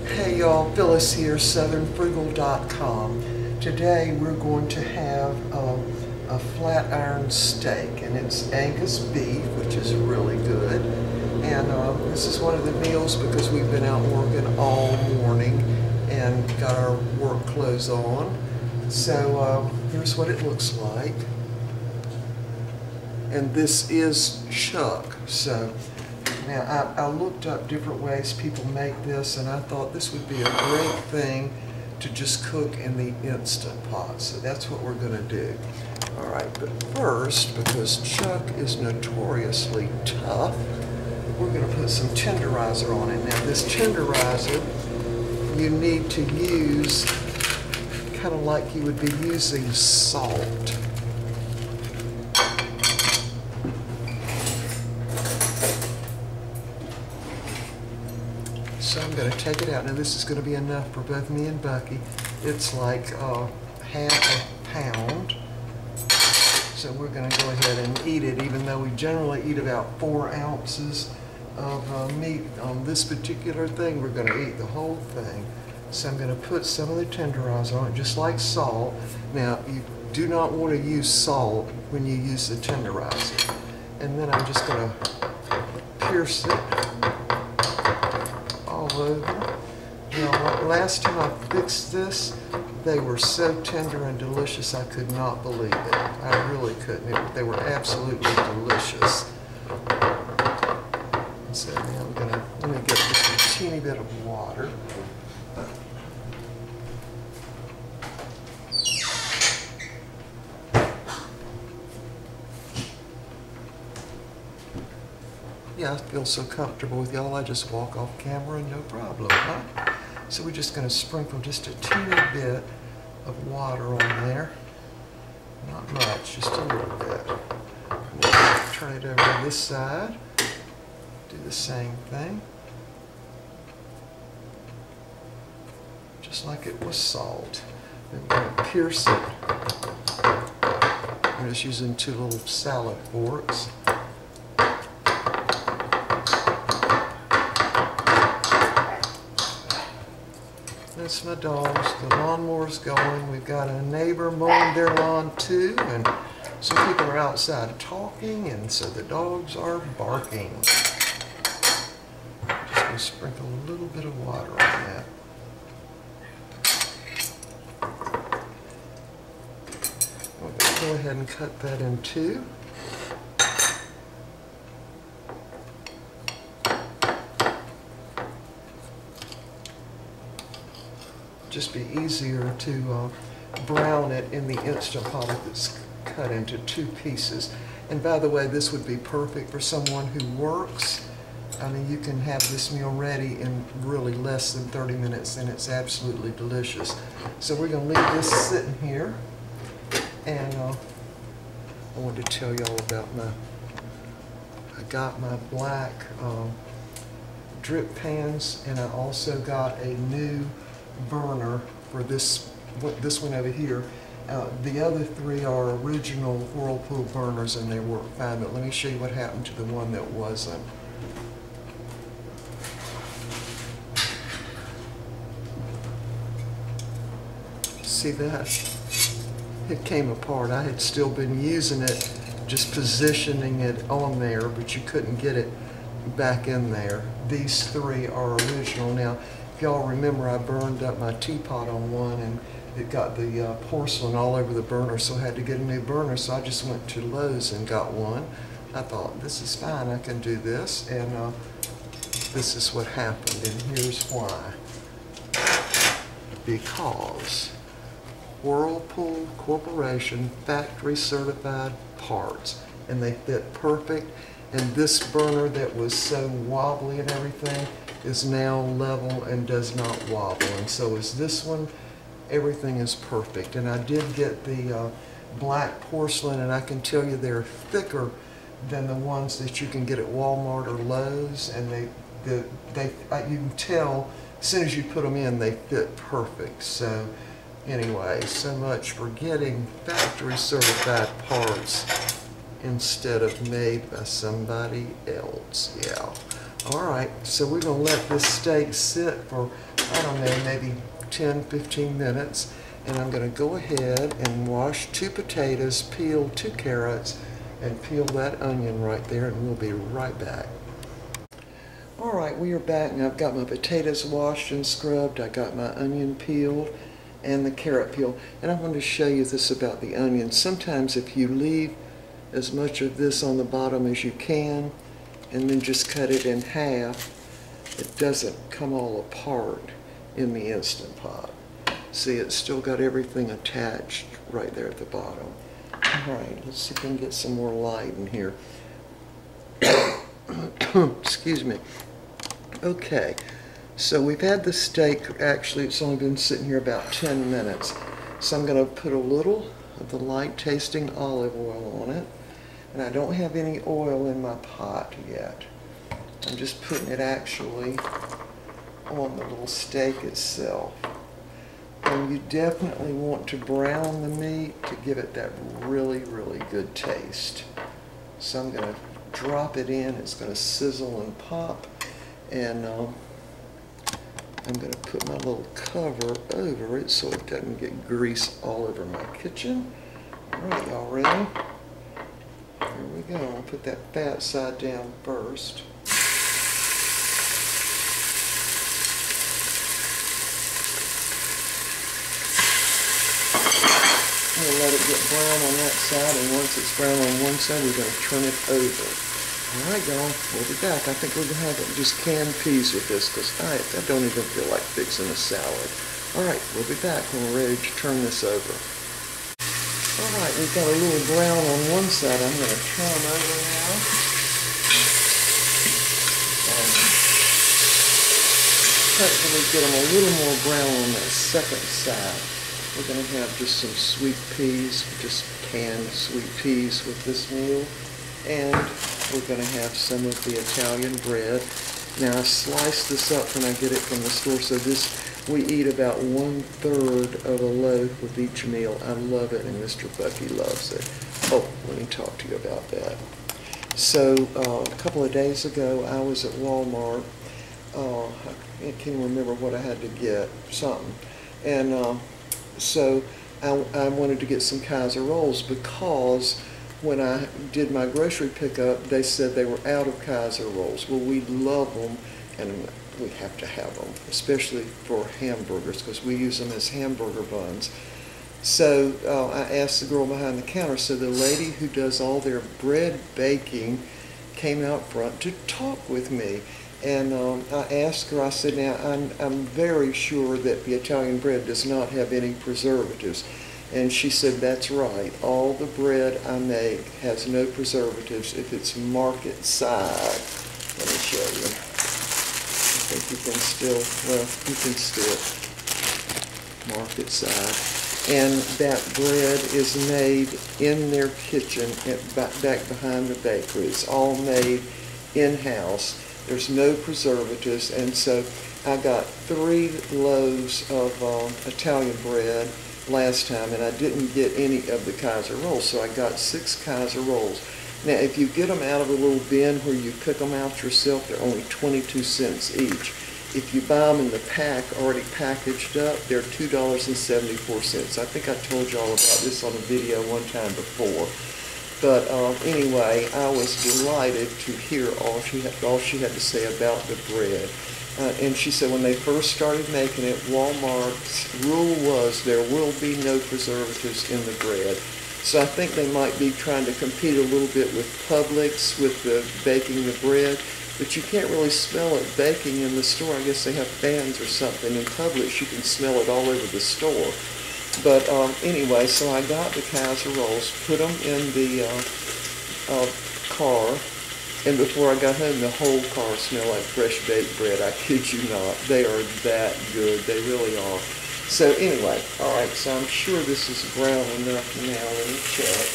Hey y'all, Phyllis here, southernfrugal.com. Today we're going to have a flat iron steak, and it's Angus beef, which is really good. And this is one of the meals because we've been out working all morning and got our work clothes on. So here's what it looks like. And this is chuck. So now I looked up different ways people make this, and I thought this would be a great thing to just cook in the Instant Pot. So that's what we're going to do. All right, but first, because chuck is notoriously tough, we're going to put some tenderizer on it. Now this tenderizer you need to use kind of like you would be using salt. So I'm going to take it out. Now this is going to be enough for both me and Bucky. It's like half a pound. So we're going to go ahead and eat it, even though we generally eat about 4 ounces of meat on this particular thing. We're going to eat the whole thing. So I'm going to put some of the tenderizer on it, just like salt. Now you do not want to use salt when you use the tenderizer. And then I'm just going to pierce it all over. Now, last time I fixed this, they were so tender and delicious I could not believe it. I really couldn't. They were absolutely delicious. So now I'm going to get just a teeny bit of water. Yeah, I feel so comfortable with y'all, I just walk off camera and no problem, huh? So we're just going to sprinkle just a teeny bit of water on there. Not much, just a little bit. We'll turn it over to this side. Do the same thing. Just like it was salt. Then we're going to pierce it. I'm just using 2 little salad forks. That's my dogs. The lawnmower's going. We've got a neighbor mowing their lawn too, and some people are outside talking, and so the dogs are barking. Just going to sprinkle a little bit of water on that. We'll go ahead and cut that in 2. Just be easier to brown it in the Instant Pot if it's cut into 2 pieces. And by the way, this would be perfect for someone who works. I mean, you can have this meal ready in really less than 30 minutes, and it's absolutely delicious. So we're going to leave this sitting here. And I wanted to tell y'all about I got my black drip pans, and I also got a new burner for this one over here. The other 3 are original Whirlpool burners, and they work fine, but let me show you what happened to the one that wasn't. See that? It came apart. I had still been using it, just positioning it on there, but you couldn't get it back in there. These 3 are original. Now, if y'all remember, I burned up my teapot on one, and it got the porcelain all over the burner, so I had to get a new burner. So I just went to Lowe's and got one. I thought, this is fine, I can do this, and this is what happened, and here's why. Because Whirlpool Corporation factory certified parts, and they fit perfect. And this burner that was so wobbly and everything is now level and does not wobble, and so is this one. Everything is perfect. And I did get the black porcelain, and I can tell you they're thicker than the ones that you can get at Walmart or Lowe's, and you can tell as soon as you put them in, they fit perfect. So anyway, so much for getting factory certified parts instead of made by somebody else. Yeah. All right, so we're gonna let this steak sit for, I don't know, maybe 10, 15 minutes. And I'm gonna go ahead and wash 2 potatoes, peel 2 carrots, and peel that onion right there, and we'll be right back. All right, we are back, and I've got my potatoes washed and scrubbed. I got my onion peeled and the carrot peeled. And I want to show you this about the onion. Sometimes if you leave as much of this on the bottom as you can, and then just cut it in half, it doesn't come all apart in the Instant Pot. See, it's still got everything attached right there at the bottom. All right, let's see if we can get some more light in here. Excuse me. Okay, so we've had the steak, actually it's only been sitting here about 10 minutes. So I'm going to put a little of the light tasting olive oil on it. And I don't have any oil in my pot yet. I'm just putting it actually on the little steak itself. And you definitely want to brown the meat to give it that really, really good taste. So I'm going to drop it in. It's going to sizzle and pop. And I'm going to put my little cover over it so it doesn't get grease all over my kitchen. All right, y'all ready? Here we go. I'll put that fat side down first. I'm going to let it get brown on that side, and once it's brown on one side, we're going to turn it over. All right, y'all, we'll be back. I think we're going to have just canned peas with this because I don't even feel like fixing a salad. All right, we'll be back when we're ready to turn this over. All right, we've got a little brown on one side. I'm going to turn them over now. And hopefully get them a little more brown on that second side. We're going to have just some sweet peas, just canned sweet peas with this meal. And we're going to have some of the Italian bread. Now I slice this up when I get it from the store, so we eat about 1/3 of a loaf with each meal. I love it, and Mr. Bucky loves it. Oh, let me talk to you about that. So a couple of days ago, I was at Walmart. I can't remember what I had to get, something. And so I wanted to get some Kaiser rolls because when I did my grocery pickup, they said they were out of Kaiser rolls. Well, we love them, and we have to have them, especially for hamburgers, because we use them as hamburger buns. So I asked the girl behind the counter, so the lady who does all their bread baking came out front to talk with me. And I asked her, I said, now, I'm very sure that the Italian bread does not have any preservatives. And she said, that's right. All the bread I make has no preservatives if it's market side. Let me show you. I think you can still, well, you can still market side. And that bread is made in their kitchen back behind the bakery. It's all made in-house. There's no preservatives. And so I got 3 loaves of Italian bread last time, and I didn't get any of the Kaiser rolls, so I got 6 Kaiser rolls. Now, if you get them out of a little bin where you pick them out yourself, they're only 22 cents each. If you buy them in the pack, already packaged up, they're $2.74. I think I told you all about this on a video one time before. But anyway, I was delighted to hear all she had to say about the bread. And she said when they first started making it, Walmart's rule was there will be no preservatives in the bread. So I think they might be trying to compete a little bit with Publix with the baking the bread. But you can't really smell it baking in the store. I guess they have fans or something. In Publix, you can smell it all over the store. But anyway, so I got the Kaiser rolls, put them in the car, and before I got home, the whole car smelled like fresh baked bread. I kid you not. They are that good. They really are. So anyway, all right, so I'm sure this is brown enough now. Let me check.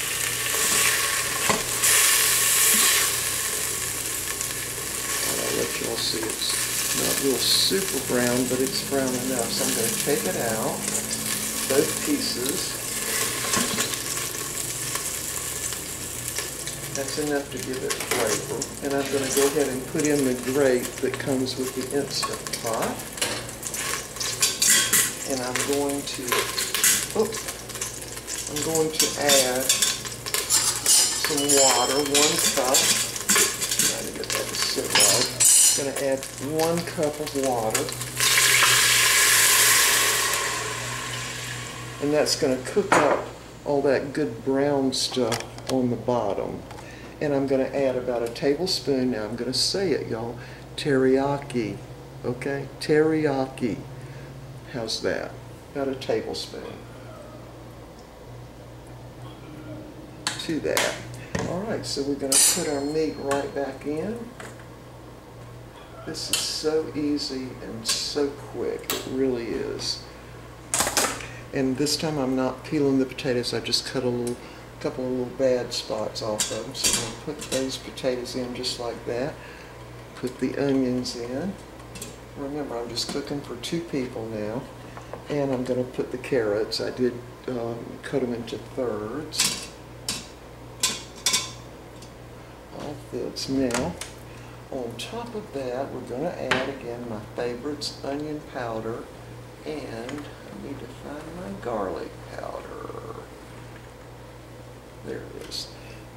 I'll let you all see it's not real super brown, but it's brown enough. So I'm going to take it out, both pieces. That's enough to give it flavor. And I'm going to go ahead and put in the grate that comes with the Instant Pot. And I'm going to add some water, 1 cup. Trying to get that to sit right. I'm going to add 1 cup of water. And that's going to cook up all that good brown stuff on the bottom. And I'm going to add about a tablespoon, now I'm going to say it, y'all, teriyaki, okay? Teriyaki. How's that? About a tablespoon to that. All right, so we're going to put our meat right back in. This is so easy and so quick. It really is. And this time I'm not peeling the potatoes. I just cut a couple of little bad spots off of them. So I'm going to put those potatoes in just like that. Put the onions in. Remember, I'm just cooking for 2 people now. And I'm going to put the carrots. I did cut them into thirds. All fits now. On top of that, we're going to add again my favorites, onion powder, and I need to find my garlic powder. There it is.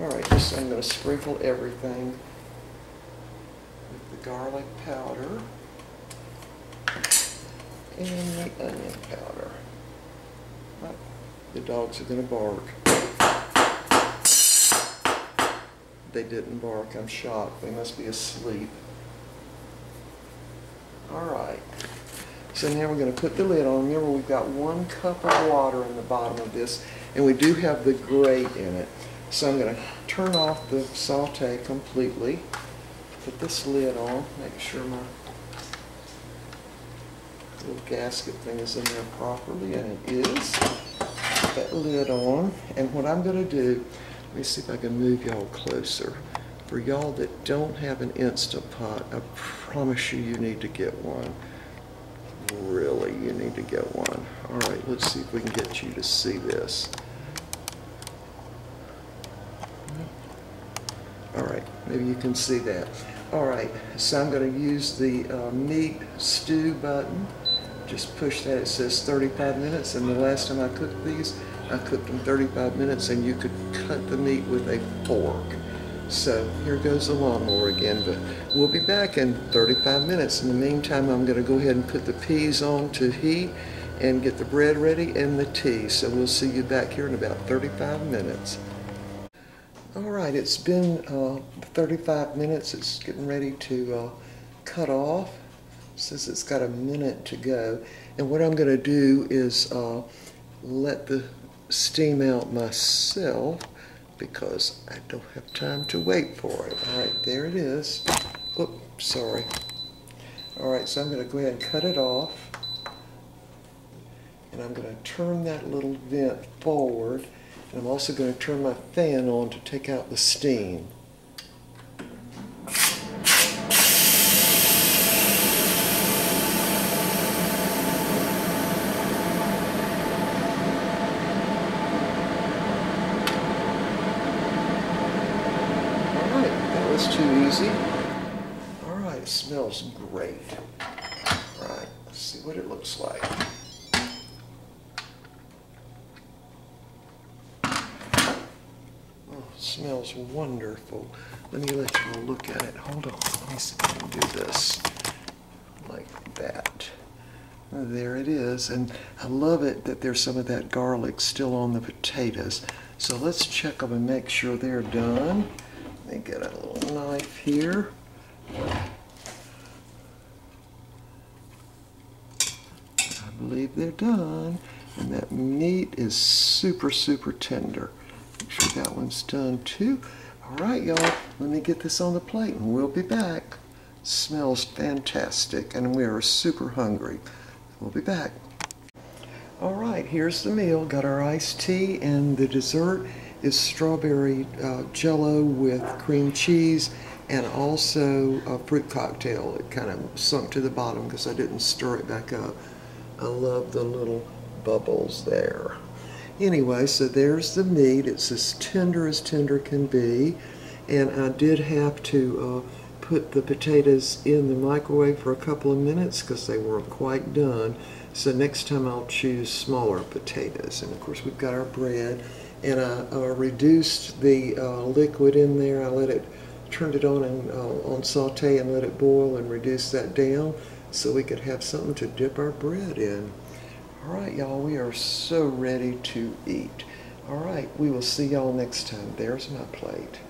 All right, so I'm going to sprinkle everything with the garlic powder and the onion powder. Oh, the dogs are going to bark. They didn't bark. I'm shocked. They must be asleep. All right. So now we're going to put the lid on. Remember, we've got 1 cup of water in the bottom of this, and we do have the grate in it. So I'm going to turn off the saute completely. Put this lid on. Make sure my little gasket thing is in there properly, and it is. Put that lid on, and what I'm going to do, let me see if I can move y'all closer. For y'all that don't have an Instant Pot, I promise you, you need to get one. Really, you need to get one. All right, let's see if we can get you to see this. All right, maybe you can see that. All right, so I'm going to use the meat stew button. Just push that. It says 35 minutes, and the last time I cooked these, I cooked them 35 minutes, and you could cut the meat with a fork. So here goes the lawnmower again, but we'll be back in 35 minutes. In the meantime, I'm going to go ahead and put the peas on to heat and get the bread ready and the tea. So we'll see you back here in about 35 minutes. All right, it's been 35 minutes. It's getting ready to cut off. It says it's got a minute to go. And what I'm going to do is let the steam out myself, because I don't have time to wait for it. All right, there it is. Oops, sorry. All right, so I'm going to go ahead and cut it off. And I'm going to turn that little vent forward. And I'm also going to turn my fan on to take out the steam. Too easy. All right, it smells great. All right, let's see what it looks like. Oh, it smells wonderful. Let me let you all look at it. Hold on, let me see if I can do this like that. There it is, and I love it that there's some of that garlic still on the potatoes. So let's check them and make sure they're done. Let me get a little knife here. I believe they're done. And that meat is super, super tender. Make sure that one's done too. All right, y'all, let me get this on the plate and we'll be back. Smells fantastic and we are super hungry. We'll be back. All right, here's the meal. Got our iced tea, and the dessert is strawberry Jello with cream cheese and also a fruit cocktail. It kind of sunk to the bottom because I didn't stir it back up. I love the little bubbles there. Anyway, so there's the meat. It's as tender can be. And I did have to put the potatoes in the microwave for a couple of minutes because they weren't quite done. So next time I'll choose smaller potatoes. And of course we've got our bread, and I reduced the liquid in there. Turned it on and on saute and let it boil and reduce that down so we could have something to dip our bread in. All right, y'all, we are so ready to eat. All right, we will see y'all next time. There's my plate.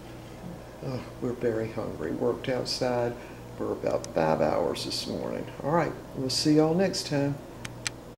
Oh, we're very hungry. Worked outside for about 5 hours this morning. All right, we'll see y'all next time.